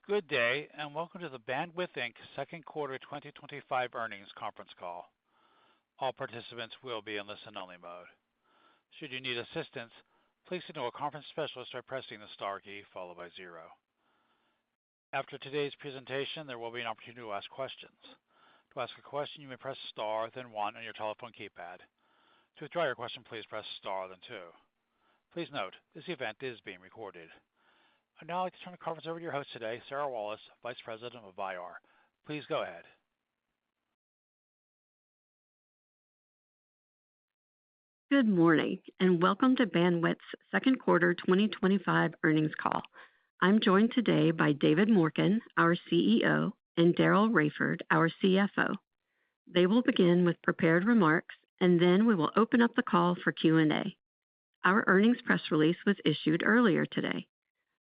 Good day, and welcome to the Bandwidth Inc. Second Quarter 2025 Earnings Conference Call. All participants will be in listen-only mode. Should you need assistance, please signal a conference specialist by pressing the star key followed by 0. After today's presentation, there will be an opportunity to ask questions. To ask a question, you may press star, then 1 on your telephone keypad. To withdraw your question, please press star, then 2. Please note, this event is being recorded. I'd now like to turn the conference over to your host today, Sarah Wallace, Vice President of IR. Please go ahead. Good morning, and welcome to Bandwidth's Second Quarter 2025 Earnings Call. I'm joined today by David Morken, our CEO, and Daryl Rayford, our CFO. They will begin with prepared remarks, and then we will open up the call for Q&A. Our earnings press release was issued earlier today.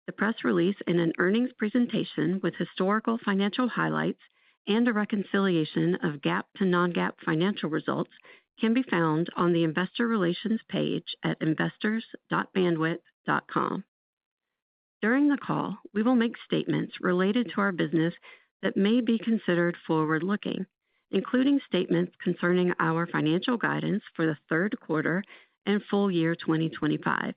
The press release and an earnings presentation with historical financial highlights and a reconciliation of GAAP to non-GAAP financial results can be found on the Investor Relations page at investors.bandwidth.com. During the call, we will make statements related to our business that may be considered forward-looking, including statements concerning our financial guidance for the third quarter and full year 2025.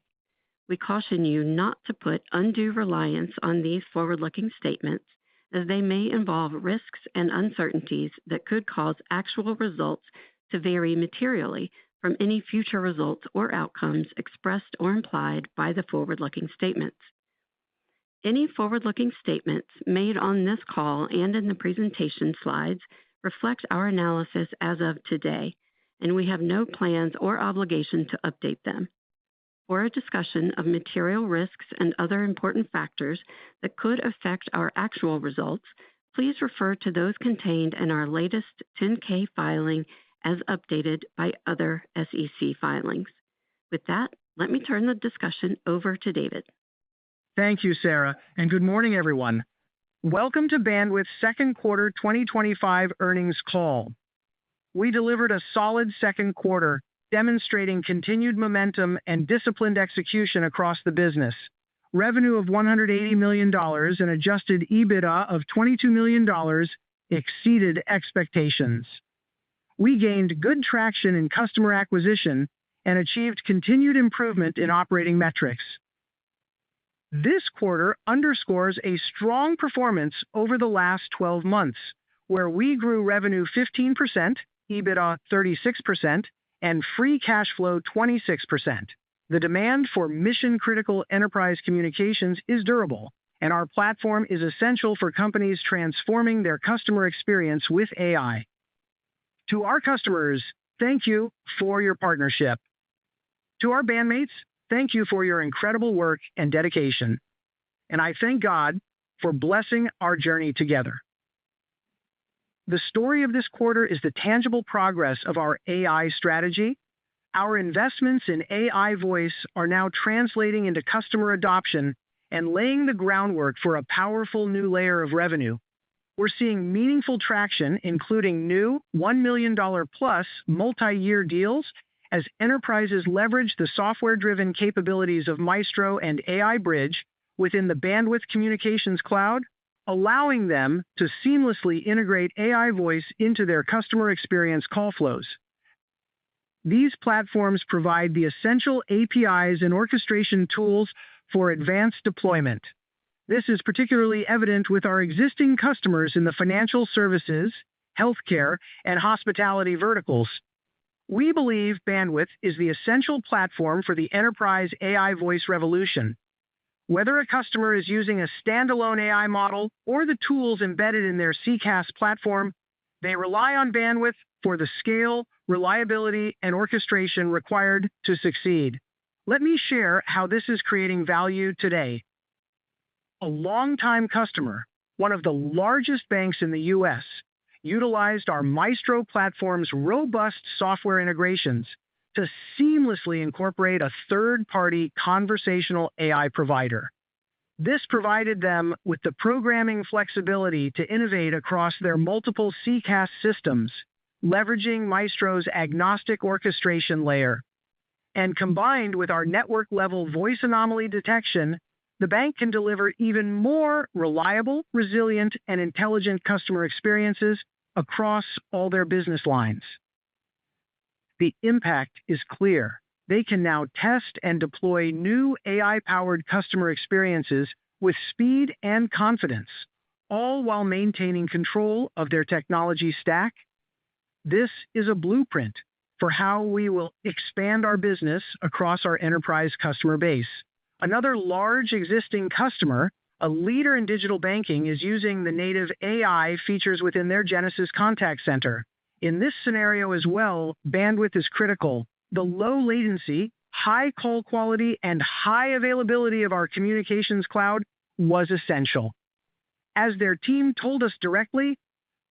We caution you not to put undue reliance on these forward-looking statements, as they may involve risks and uncertainties that could cause actual results to vary materially from any future results or outcomes expressed or implied by the forward-looking statements. Any forward-looking statements made on this call and in the presentation slides reflect our analysis as of today, and we have no plans or obligation to update them. For a discussion of material risks and other important factors that could affect our actual results, please refer to those contained in our latest 10-K filing as updated by other SEC filings. With that, let me turn the discussion over to David. Thank you, Sarah, and good morning, everyone. Welcome to Bandwidth's Second Quarter 2025 Earnings Call. We delivered a solid second quarter, demonstrating continued momentum and disciplined execution across the business. Revenue of $180 million and adjusted EBITDA of $22 million exceeded expectations. We gained good traction in customer acquisition and achieved continued improvement in operating metrics. This quarter underscores a strong performance over the last 12 months, where we grew revenue 15%, EBITDA 36%, and free cash flow 26%. The demand for mission-critical enterprise communications is durable, and our platform is essential for companies transforming their customer experience with AI. To our customers, thank you for your partnership. To our bandmates, thank you for your incredible work and dedication. And I thank God for blessing our journey together. The story of this quarter is the tangible progress of our AI strategy. Our investments in AI voice are now translating into customer adoption and laying the groundwork for a powerful new layer of revenue. We're seeing meaningful traction, including new $1 million plus multi-year deals, as enterprises leverage the software-driven capabilities of Maestro and AI Bridge within the Bandwidth Communications Cloud, allowing them to seamlessly integrate AI voice into their customer experience call flows. These platforms provide the essential APIs and orchestration tools for advanced deployment. This is particularly evident with our existing customers in the financial services, healthcare, and hospitality verticals. We believe Bandwidth is the essential platform for the enterprise AI voice revolution. Whether a customer is using a standalone AI model or the tools embedded in their CCaaS platform, they rely on Bandwidth for the scale, reliability, and orchestration required to succeed. Let me share how this is creating value today. A longtime customer, one of the largest banks in the U.S., utilized our Maestro platform's robust software integrations to seamlessly incorporate a third-party conversational AI provider. This provided them with the programming flexibility to innovate across their multiple CCaaS systems, leveraging Maestro's agnostic orchestration layer. And combined with our network-level voice anomaly detection, the bank can deliver even more reliable, resilient, and intelligent customer experiences across all their business lines. The impact is clear. They can now test and deploy new AI-powered customer experiences with speed and confidence, all while maintaining control of their technology stack. This is a blueprint for how we will expand our business across our enterprise customer base. Another large existing customer, a leader in digital banking, is using the native AI features within their Genesis contact center. In this scenario as well, bandwidth is critical. The low latency, high call quality, and high availability of our communications cloud was essential. As their team told us directly,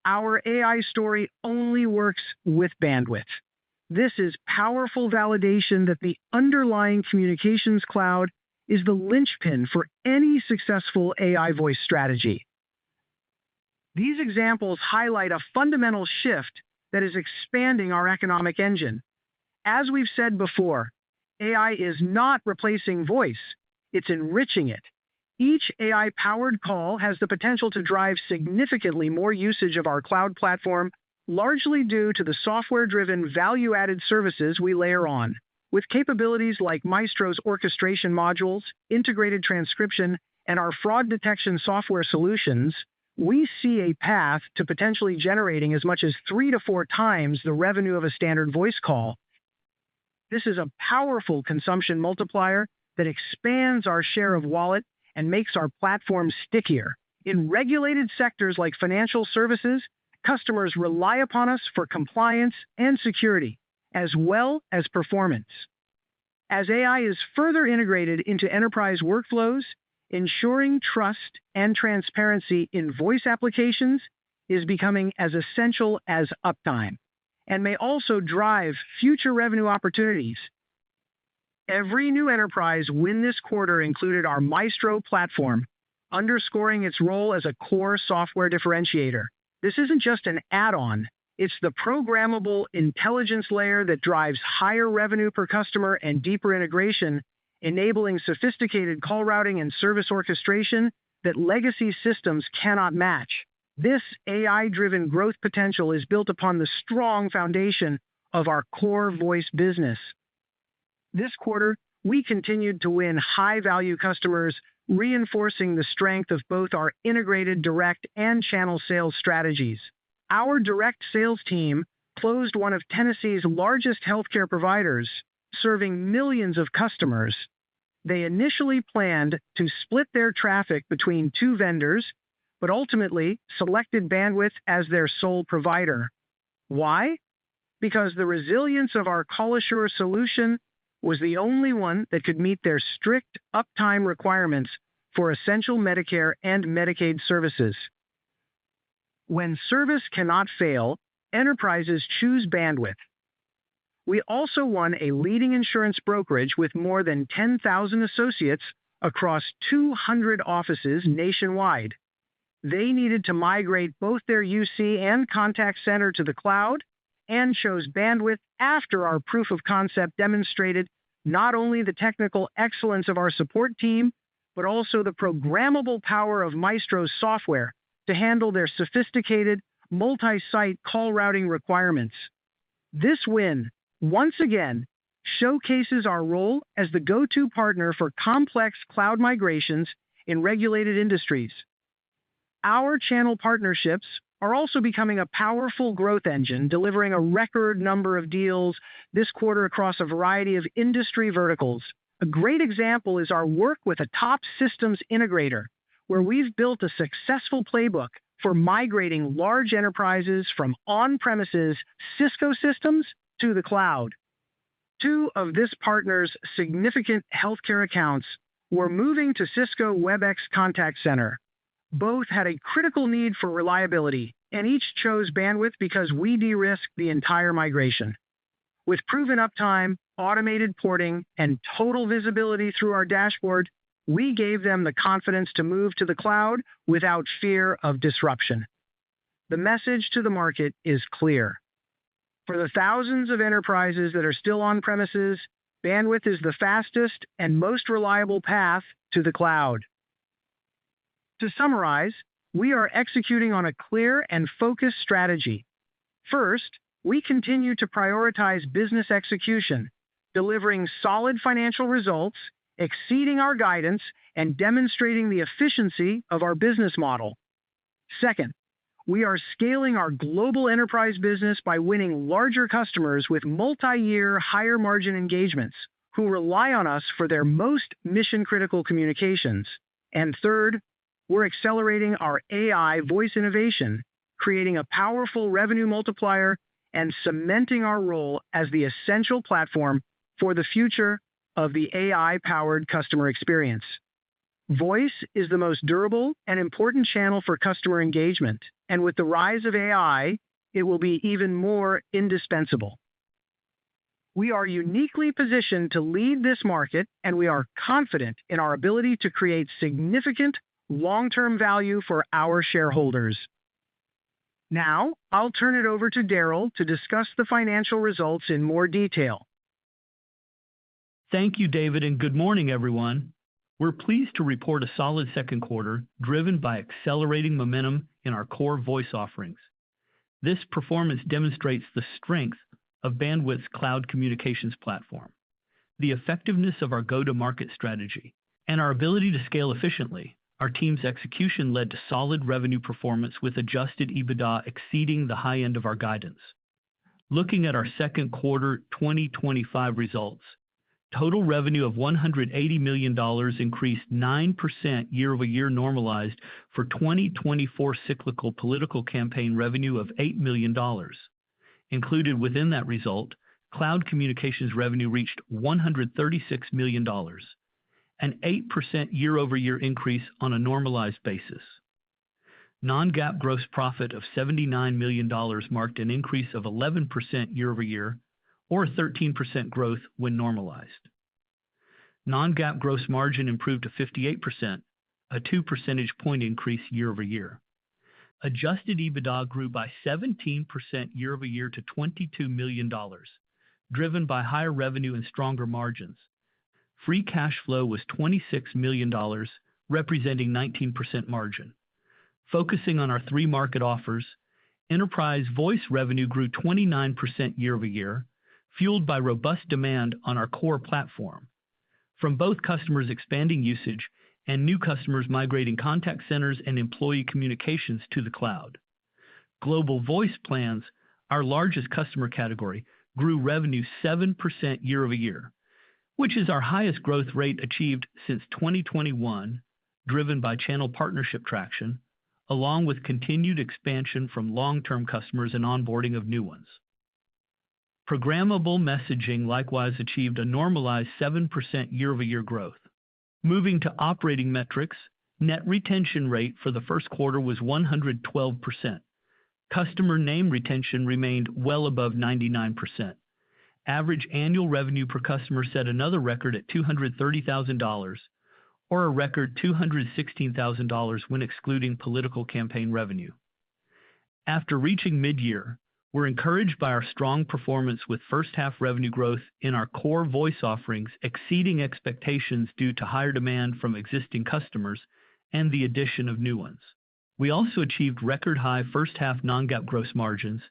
our AI story only works with bandwidth. This is powerful validation that the underlying communications cloud is the linchpin for any successful AI voice strategy. These examples highlight a fundamental shift that is expanding our economic engine. As we've said before, AI is not replacing voice, it's enriching it. Each AI-powered call has the potential to drive significantly more usage of our cloud platform, largely due to the software-driven value-added services we layer on. With capabilities like Maestro's orchestration modules, integrated transcription, and our fraud detection software solutions, we see a path to potentially generating as much as 3 to 4 times the revenue of a standard voice call. This is a powerful consumption multiplier that expands our share of wallet and makes our platform stickier. In regulated sectors like financial services, customers rely upon us for compliance and security, as well as performance. As AI is further integrated into enterprise workflows, ensuring trust and transparency in voice applications is becoming as essential as uptime, and may also drive future revenue opportunities. Every new enterprise win this quarter included our Maestro platform, underscoring its role as a core software differentiator. This isn't just an add-on, it's the programmable intelligence layer that drives higher revenue per customer and deeper integration, enabling sophisticated call routing and service orchestration that legacy systems cannot match. This AI-driven growth potential is built upon the strong foundation of our core voice business. This quarter, we continued to win high-value customers, reinforcing the strength of both our integrated direct and channel sales strategies. Our direct sales team closed one of Tennessee's largest healthcare providers, serving millions of customers. They initially planned to split their traffic between 2 vendors, but ultimately selected Bandwidth as their sole provider. Why? Because the resilience of our Call Assure solution was the only one that could meet their strict uptime requirements for essential Medicare and Medicaid services. When service cannot fail, enterprises choose Bandwidth. We also won a leading insurance brokerage with more than 10,000 associates across 200 offices nationwide. They needed to migrate both their UC and contact center to the cloud and chose Bandwidth after our proof of concept demonstrated not only the technical excellence of our support team, but also the programmable power of Maestro's software to handle their sophisticated multi-site call routing requirements. This win, once again, showcases our role as the go-to partner for complex cloud migrations in regulated industries. Our channel partnerships are also becoming a powerful growth engine, delivering a record number of deals this quarter across a variety of industry verticals. A great example is our work with a top systems integrator, where we've built a successful playbook for migrating large enterprises from on-premises Cisco systems to the cloud. 2 of this partner's significant healthcare accounts were moving to Cisco WebEx Contact Center. Both had a critical need for reliability, and each chose Bandwidth because we de-risked the entire migration. With proven uptime, automated porting, and total visibility through our dashboard, we gave them the confidence to move to the cloud without fear of disruption. The message to the market is clear. For the thousands of enterprises that are still on premises, Bandwidth is the fastest and most reliable path to the cloud. To summarize, we are executing on a clear and focused strategy. First, we continue to prioritize business execution, delivering solid financial results, exceeding our guidance, and demonstrating the efficiency of our business model. Second, we are scaling our global enterprise business by winning larger customers with multi-year, higher-margin engagements who rely on us for their most mission-critical communications. And third, we're accelerating our AI voice innovation, creating a powerful revenue multiplier and cementing our role as the essential platform for the future of the AI-powered customer experience. Voice is the most durable and important channel for customer engagement, and with the rise of AI, it will be even more indispensable. We are uniquely positioned to lead this market, and we are confident in our ability to create significant long-term value for our shareholders. Now, I'll turn it over to Daryl to discuss the financial results in more detail. Thank you, David, and good morning, everyone. We're pleased to report a solid second quarter driven by accelerating momentum in our core voice offerings. This performance demonstrates the strength of Bandwidth's cloud communications platform, the effectiveness of our go-to-market strategy, and our ability to scale efficiently. Our team's execution led to solid revenue performance with adjusted EBITDA exceeding the high end of our guidance. Looking at our second quarter 2025 results, total revenue of $180 million increased 9% year-over-year, normalized for 2024 cyclical political campaign revenue of $8 million. Included within that result, cloud communications revenue reached $136 million, an 8% year-over-year increase on a normalized basis. Non-GAAP gross profit of $79 million marked an increase of 11% year-over-year, or 13% growth when normalized. Non-GAAP gross margin improved to 58%, a 2 percentage point increase year-over-year. Adjusted EBITDA grew by 17% year-over-year to $22 million, driven by higher revenue and stronger margins. Free cash flow was $26 million, representing 19% margin. Focusing on our three market offers, enterprise voice revenue grew 29% year-over-year, fueled by robust demand on our core platform, from both customers expanding usage and new customers migrating contact centers and employee communications to the cloud. Global voice plans, our largest customer category, grew revenue 7% year-over-year, which is our highest growth rate achieved since 2021, driven by channel partnership traction, along with continued expansion from long-term customers and onboarding of new ones. Programmable messaging likewise achieved a normalized 7% year-over-year growth. Moving to operating metrics, net retention rate for the first quarter was 112%. Customer name retention remained well above 99%. Average annual revenue per customer set another record at $230,000, or a record $216,000 when excluding political campaign revenue. After reaching mid-year, we're encouraged by our strong performance with first-half revenue growth in our core voice offerings exceeding expectations due to higher demand from existing customers and the addition of new ones. We also achieved record-high first-half non-GAAP gross margins,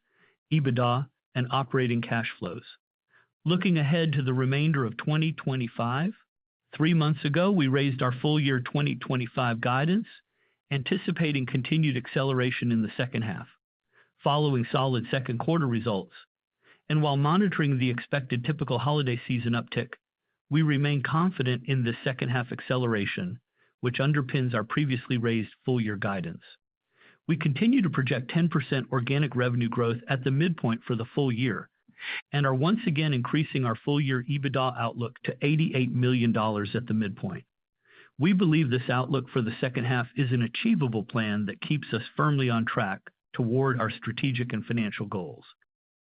EBITDA, and operating cash flows. Looking ahead to the remainder of 2025, 3 months ago we raised our full-year 2025 guidance, anticipating continued acceleration in the second half, following solid second quarter results. And while monitoring the expected typical holiday season uptick, we remain confident in this second-half acceleration, which underpins our previously raised full-year guidance. We continue to project 10% organic revenue growth at the midpoint for the full year, and are once again increasing our full-year EBITDA outlook to $88 million at the midpoint. We believe this outlook for the second half is an achievable plan that keeps us firmly on track toward our strategic and financial goals.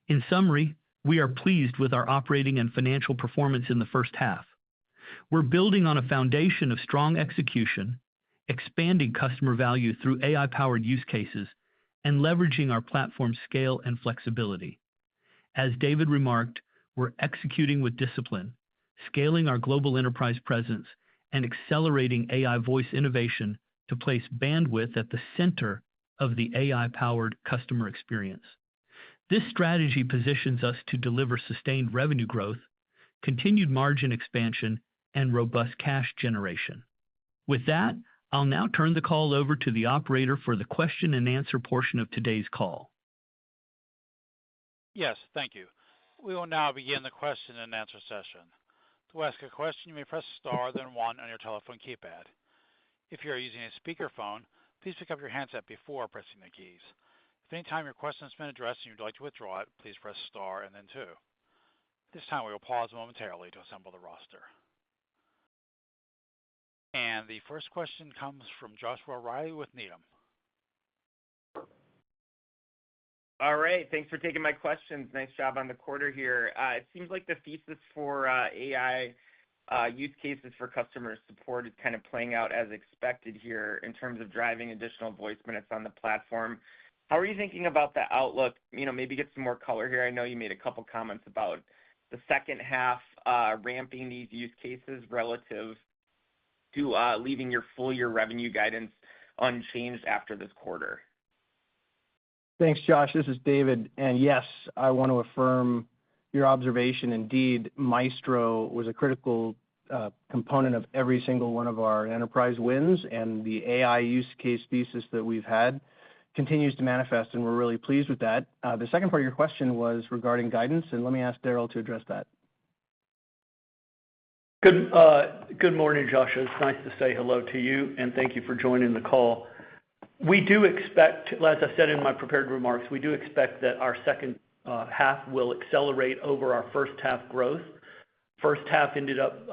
In summary, we are pleased with our operating and financial performance in the first half. We're building on a foundation of strong execution, expanding customer value through AI-powered use cases, and leveraging our platform's scale and flexibility. As David remarked, we're executing with discipline, scaling our global enterprise presence, and accelerating AI voice innovation to place Bandwidth at the center of the AI-powered customer experience. This strategy positions us to deliver sustained revenue growth, continued margin expansion, and robust cash generation. With that, I'll now turn the call over to the operator for the question and answer portion of today's call. Yes, thank you. We will now begin the question and answer session. To ask a question, you may press star, then one on your telephone keypad. If you are using a speakerphone, please pick up your handset before pressing the keys. If any time your question has been addressed and you'd like to withdraw it, please press star and then two. At this time, we will pause momentarily to assemble the roster. And the first question comes from Joshua Riley with Needham. All right, thanks for taking my questions. Nice job on the quarter here. It seems like the thesis for AI use cases for customer support is kind of playing out as expected here in terms of driving additional voice minutes on the platform. How are you thinking about the outlook? Maybe get some more color here. I know you made a couple comments about the second half ramping these use cases relative to leaving your full year revenue guidance unchanged after this quarter. Thanks, Josh. This is David. And yes, I want to affirm your observation. Indeed, Maestro was a critical component of every single one of our enterprise wins, and the AI use case thesis that we've had continues to manifest, and we're really pleased with that. The second part of your question was regarding guidance, and let me ask Daryl to address that. Good morning, Josh. It's nice to say hello to you, and thank you for joining the call. We do expect, as I said in my prepared remarks, we do expect that our second half will accelerate over our first half growth. First half ended up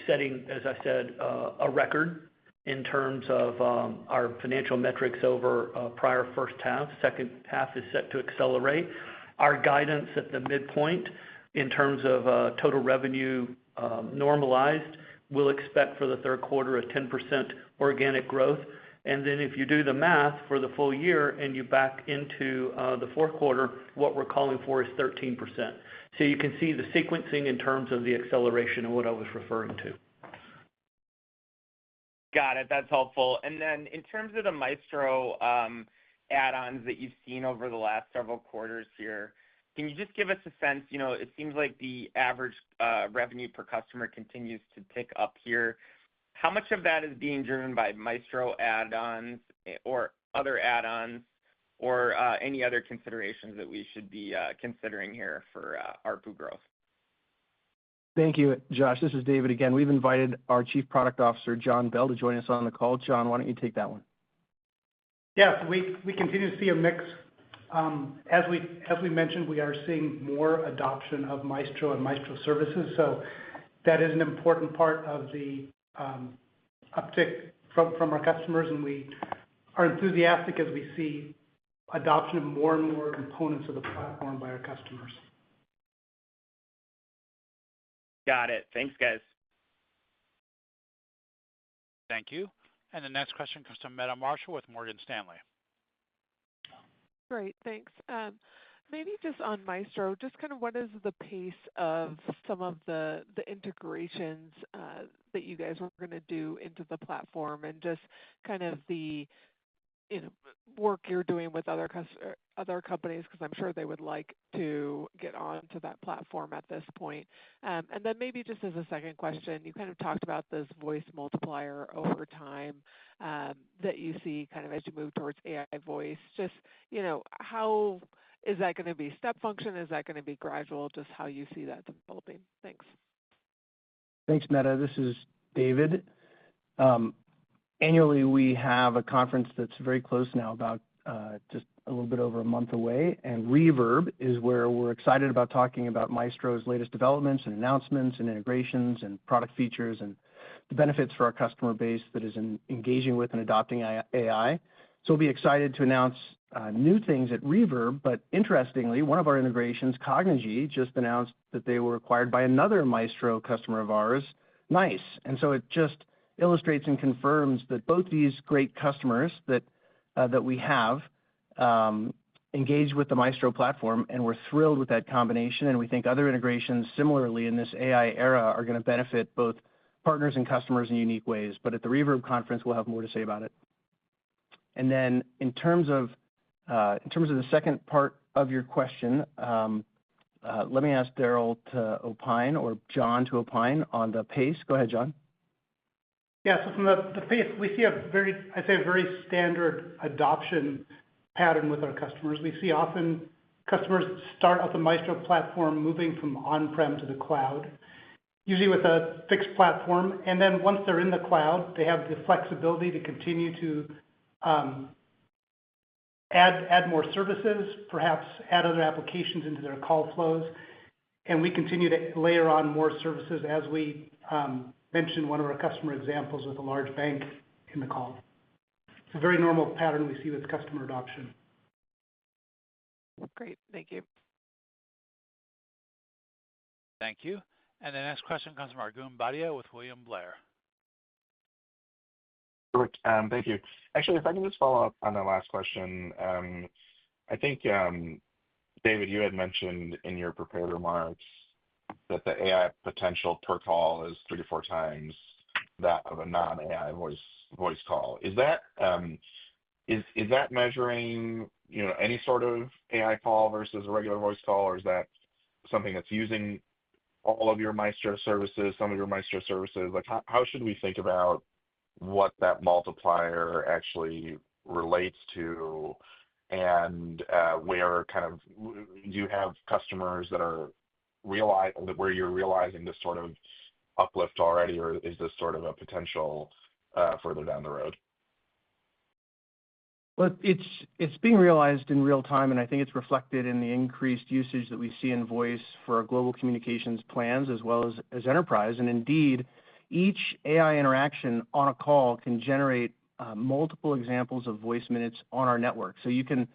setting, as I said, a record in terms of our financial metrics over prior first half. Second half is set to accelerate. Our guidance at the midpoint in terms of total revenue normalized, we'll expect for the third quarter a 10% organic growth. And then if you do the math for the full year and you back into the fourth quarter, what we're calling for is 13%. So you can see the sequencing in terms of the acceleration of what I was referring to. Got it. That's helpful. And then in terms of the Maestro add-ons that you've seen over the last several quarters here, can you just give us a sense? It seems like the average revenue per customer continues to tick up here. How much of that is being driven by Maestro add-ons or other add-ons or any other considerations that we should be considering here for ARPU growth? Thank you, Josh. This is David again. We've invited our Chief Product Officer, John Bell, to join us on the call. John, why don't you take that one? Yes, we continue to see a mix. As we mentioned, we are seeing more adoption of Maestro and Maestro services. So that is an important part of the uptick from our customers, and we are enthusiastic as we see adoption of more and more components of the platform by our customers. Got it. Thanks, guys. Thank you. And the next question comes from Meta Marshall with Morgan Stanley. Great, thanks. Maybe just on Maestro, just kind of what is the pace of some of the integrations that you guys were going to do into the platform, and just kind of the work you're doing with other companies, because I'm sure they would like to get onto that platform at this point. And then maybe just as a second question, you kind of talked about this voice multiplier over time that you see kind of as you move towards AI voice. Just, how is that going to be step function? Is that going to be gradual? Just how you see that developing? Thanks. Thanks, Meta. This is David. Annually, we have a conference that's very close now, about just a little bit over a month away, and Reverb is where we're excited about talking about Maestro's latest developments and announcements and integrations and product features and the benefits for our customer base that is engaging with and adopting AI. So we'll be excited to announce new things at Reverb, but interestingly, one of our integrations, Cognigy, just announced that they were acquired by another Maestro customer of ours, NICE. And so it just illustrates and confirms that both these great customers that we have engaged with the Maestro platform, and we're thrilled with that combination. And we think other integrations similarly in this AI era are going to benefit both partners and customers in unique ways. But at the Reverb conference, we'll have more to say about it. And then in terms of the second part of your question, let me ask Daryl to opine or John to opine on the pace. Go ahead, John. Yeah, so from the pace, we see a very standard adoption pattern with our customers. We see often customers start out the Maestro platform moving from on-prem to the cloud, usually with a fixed platform. And then once they're in the cloud, they have the flexibility to continue to add more services, perhaps add other applications into their call flows. And we continue to layer on more services as we mentioned one of our customer examples with a large bank in the call. It's a very normal pattern we see with customer adoption. Great. Thank you. Thank you. And the next question comes from Arjun Bhatia with William Blair. Perfect. Thank you. Actually, if I can just follow up on the last question, I think, David, you had mentioned in your prepared remarks that the AI potential per call is 3 to 4 times that of a non-AI voice call. Is that measuring any sort of AI call versus a regular voice call, or is that something that's using all of your Maestro services, some of your Maestro services? Like how should we think about what that multiplier actually relates to, and where kind of do you have customers that are where you're realizing this sort of uplift already, or is this sort of a potential further down the road? Well, it's being realized in real time, and I think it's reflected in the increased usage that we see in voice for our global communications plans as well as enterprise. And indeed, each AI interaction on a call can generate multiple examples of voice minutes on our network. So you can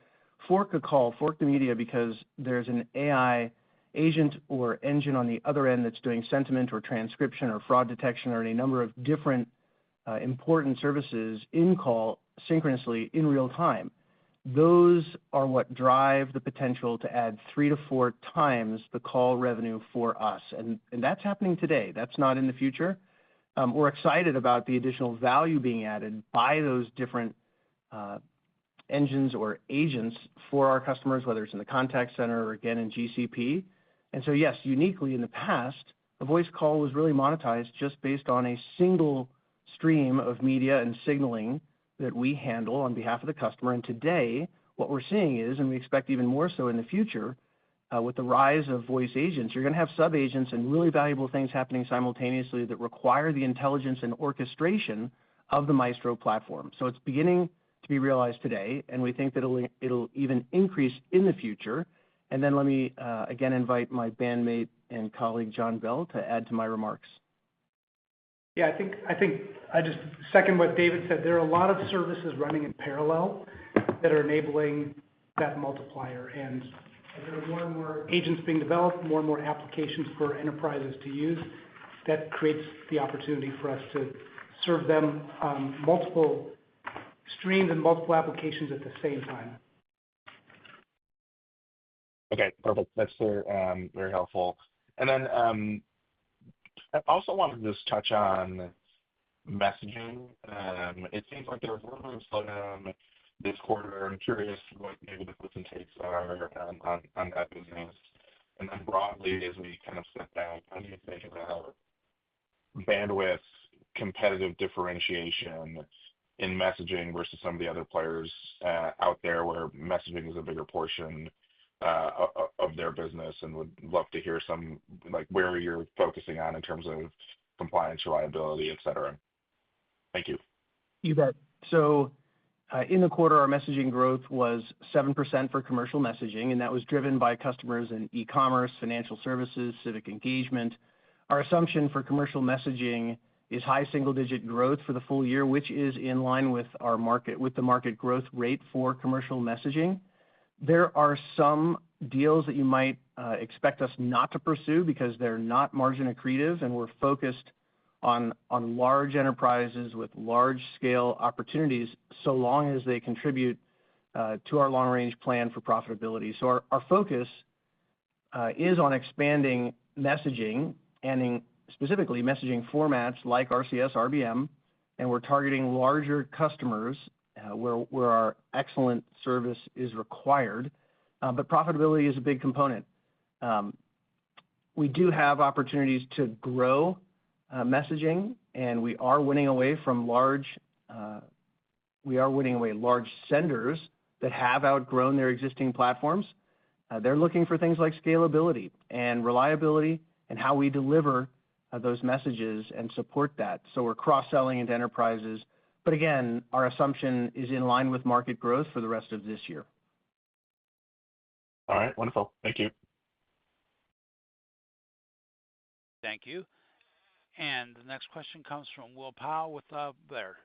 fork a call, fork the media, because there's an AI agent or engine on the other end that's doing sentiment or transcription or fraud detection or any number of different important services in call synchronously in real time. Those are what drive the potential to add 3 to 4 times the call revenue for us. And that's happening today. That's not in the future. We're excited about the additional value being added by those different engines or agents for our customers, whether it's in the contact center or again in GCP. And so, yes, uniquely in the past, a voice call was really monetized just based on a single stream of media and signaling that we handle on behalf of the customer. And today, what we're seeing is, and we expect even more so in the future, with the rise of voice agents, you're going to have sub-agents and really valuable things happening simultaneously that require the intelligence and orchestration of the Maestro platform. So it's beginning to be realized today, and we think that it'll even increase in the future. And then let me again invite my bandmate and colleague John Bell to add to my remarks. Yeah, I think I just second what David said. There are a lot of services running in parallel that are enabling that multiplier. And as there are more and more agents being developed, more and more applications for enterprises to use, that creates the opportunity for us to serve them multiple streams and multiple applications at the same time. Okay, perfect. That's very helpful. And then I also wanted to just touch on messaging. It seems like there was a little bit of slowdown this quarter. I'm curious what maybe the puts and takes are on that business. And then broadly, as we kind of step back, how do you think about bandwidth competitive differentiation in messaging versus some of the other players out there where messaging is a bigger portion of their business, and would love to hear some, like, where you're focusing on in terms of compliance, reliability, et cetera. Thank you. You bet. So in the quarter, our messaging growth was 7% for commercial messaging, and that was driven by customers in e-commerce, financial services, civic engagement. Our assumption for commercial messaging is high single-digit growth for the full year, which is in line with the market growth rate for commercial messaging. There are some deals that you might expect us not to pursue because they're not margin accretive, and we're focused on large enterprises with large-scale opportunities, so long as they contribute to our long-range plan for profitability. So our focus is on expanding messaging and specifically messaging formats like RCS, RBM, and we're targeting larger customers where our excellent service is required. But profitability is a big component. We do have opportunities to grow messaging, and we are winning away large senders that have outgrown their existing platforms. They're looking for things like scalability and reliability and how we deliver those messages and support that. So we're cross-selling into enterprises. But again, our assumption is in line with market growth for the rest of this year. All right, wonderful. Thank you. Thank you. And the next question comes from Will Powell with Baird.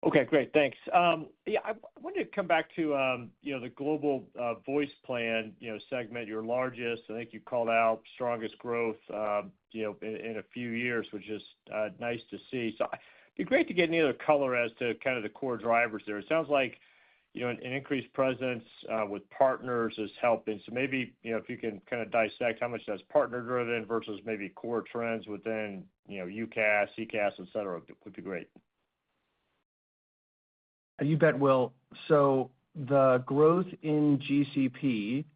Okay, great. Thanks. Yeah, I wanted to come back to the global voice plan segment, your largest. I think you called out strongest growth in a few years, which is nice to see. So it'd be great to get any other color as to kind of the core drivers there. It sounds like an increased presence with partners is helping. So maybe if you can kind of dissect how much that's partner driven versus maybe core trends within UCaaS, CCaaS, et cetera, would be great. You bet, Will. So the growth in GCP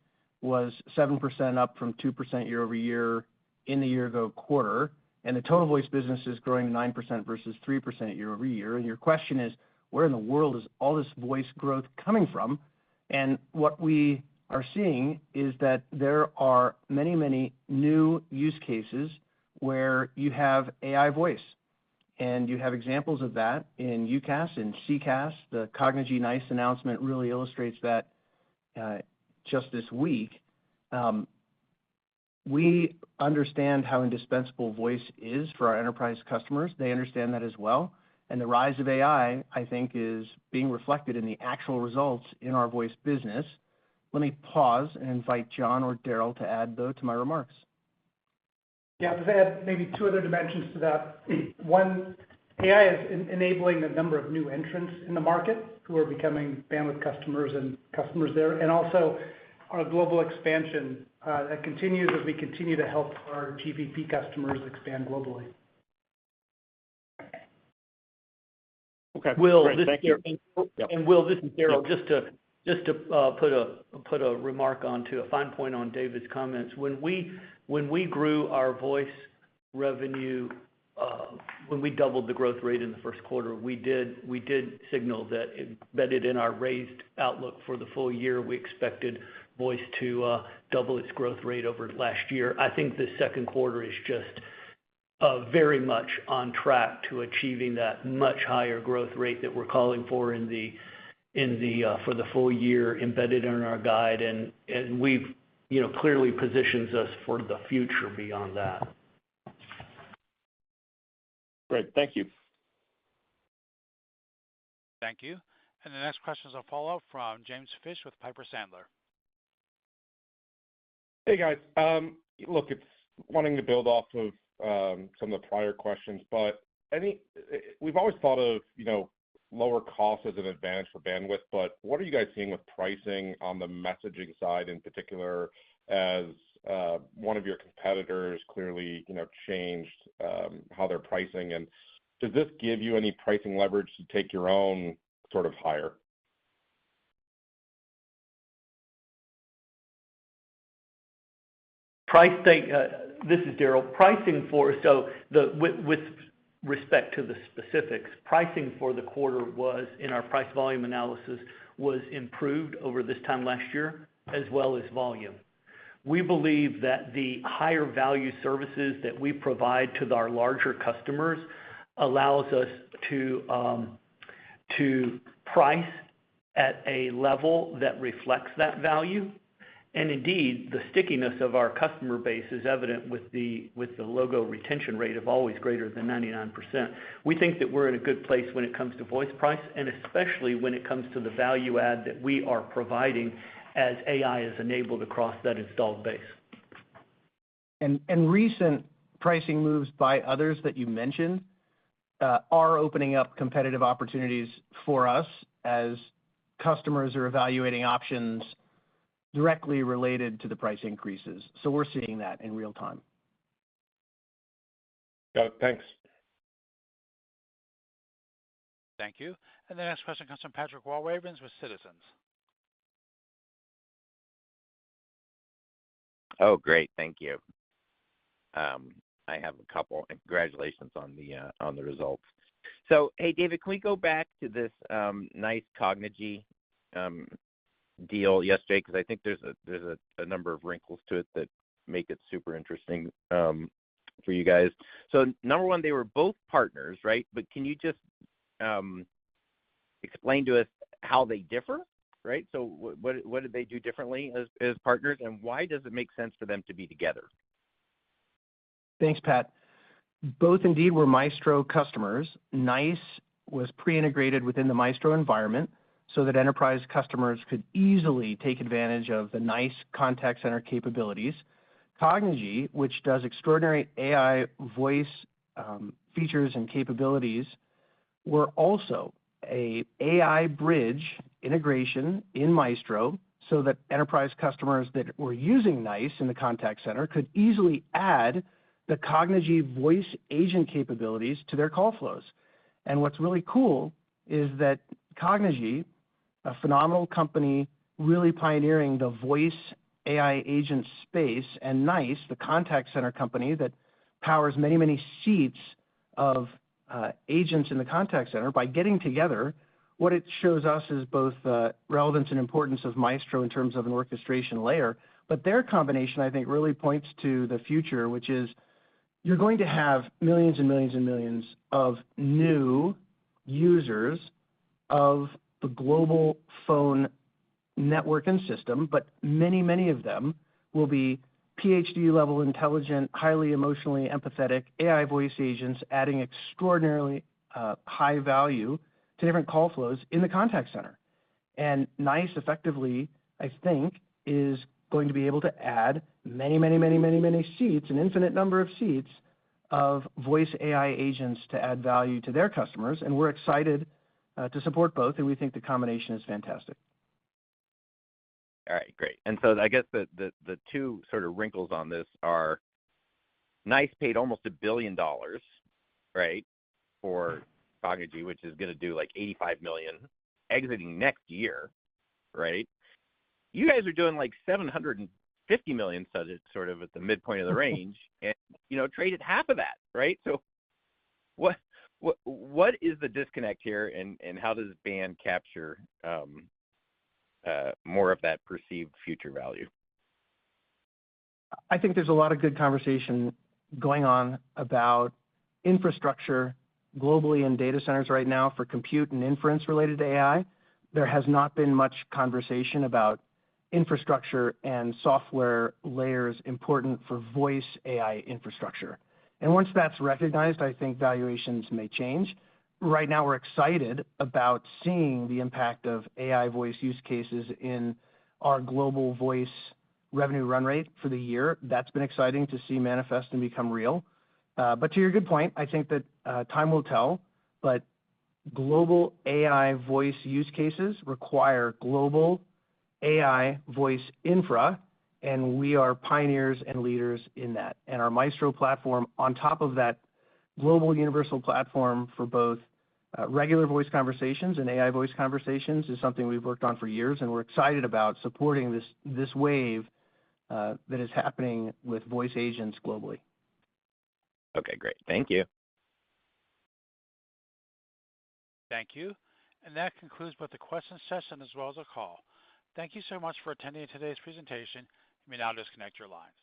was 7% up from 2% year over year in the year ago quarter. And the total voice business is growing 9% versus 3% year over year. And your question is, where in the world is all this voice growth coming from? And what we are seeing is that there are many, many new use cases where you have AI voice. And you have examples of that in UCaaS and CCaaS. The Cognigy NICE announcement really illustrates that just this week. We understand how indispensable voice is for our enterprise customers. They understand that as well. And the rise of AI, I think, is being reflected in the actual results in our voice business. Let me pause and invite John or Daryl to add, though, to my remarks. Yeah, to add maybe two other dimensions to that. One, AI is enabling a number of new entrants in the market who are becoming Bandwidth customers and customers there. And also our global expansion that continues as we continue to help our GVP customers expand globally. Okay. Will, great. Thank you. And Will, this is Daryl. Just to put a remark onto a fine point on David's comments. When we grew our voice revenue, when we doubled the growth rate in the first quarter, we did signal that embedded in our raised outlook for the full year, we expected voice to double its growth rate over last year. I think the second quarter is just very much on track to achieving that much higher growth rate that we're calling for for the full year embedded in our guide, and we've clearly positions us for the future beyond that. Great, thank you. Thank you. And the next question is a follow-up from James Fish with Piper Sandler. Hey guys, look, it's wanting to build off of some of the prior questions, but we've always thought of lower cost as an advantage for Bandwidth, but what are you guys seeing with pricing on the messaging side in particular, as one of your competitors clearly changed how they're pricing, and does this give you any pricing leverage to take your own sort of higher? This is Daryl. With respect to the specifics, pricing for the quarter was, in our price volume analysis, was improved over this time last year, as well as volume. We believe that the higher value services that we provide to our larger customers allows us to price at a level that reflects that value. And indeed, the stickiness of our customer base is evident with the logo retention rate of always greater than 99%. We think that we're in a good place when it comes to voice price, and especially when it comes to the value add that we are providing as AI is enabled across that installed base. And recent pricing moves by others that you mentioned are opening up competitive opportunities for us as customers are evaluating options directly related to the price increases. So we're seeing that in real time. Got it. Thanks. Thank you. And the next question comes from Patrick Walravens with Citizens. Oh, great. Thank you. I have a couple. And congratulations on the results. So, hey, David, can we go back to this nice Cognigy deal yesterday? Because I think there's a number of wrinkles to it that make it super interesting for you guys. So, number one, they were both partners, right? But can you just explain to us how they differ, right? So, what did they do differently as partners, and why does it make sense for them to be together? Thanks, Pat. Both indeed were Maestro customers. NICE was pre-integrated within the Maestro environment so that enterprise customers could easily take advantage of the NICE contact center capabilities. Cognigy, which does extraordinary AI voice features and capabilities, were also a AI bridge integration in Maestro so that enterprise customers that were using NICE in the contact center could easily add the Cognigy voice agent capabilities to their call flows. And what's really cool is that Cognigy, a phenomenal company really pioneering the voice AI agent space, and NICE, the contact center company that powers many, many seats of agents in the contact center, by getting together, what it shows us is both the relevance and importance of Maestro in terms of an orchestration layer, but their combination, I think, really points to the future, which is you're going to have millions and millions and millions of new users of the global phone network and system, but many, many of them will be PhD level intelligent, highly emotionally empathetic AI voice agents adding extraordinarily high value to different call flows in the contact center. And NICE effectively, I think, is going to be able to add many, many, many, many, many seats, an infinite number of seats of voice AI agents to add value to their customers. And we're excited to support both, and we think the combination is fantastic. All right, great. And so I guess the two sort of wrinkles on this are NICE paid almost $1 billion, right, for Cognigy, which is going to do like $85 million exiting next year, right? You guys are doing like $750 million, sort of at the midpoint of the range, and traded half of that, right? So what is the disconnect here, and how does Band capture more of that perceived future value? I think there's a lot of good conversation going on about infrastructure globally in data centers right now for compute and inference related to AI. There has not been much conversation about infrastructure and software layers important for voice AI infrastructure. And once that's recognized, I think valuations may change. Right now, we're excited about seeing the impact of AI voice use cases in our global voice revenue run rate for the year. That's been exciting to see manifest and become real. But to your good point, I think that time will tell, but global AI voice use cases require global AI voice infra, and we are pioneers and leaders in that. And our Maestro platform, on top of that global universal platform for both regular voice conversations and AI voice conversations, is something we've worked on for years, and we're excited about supporting this wave that is happening with voice agents globally. Okay, great. Thank you. Thank you. And that concludes both the question session as well as the call. Thank you so much for attending today's presentation. You may now disconnect your lines.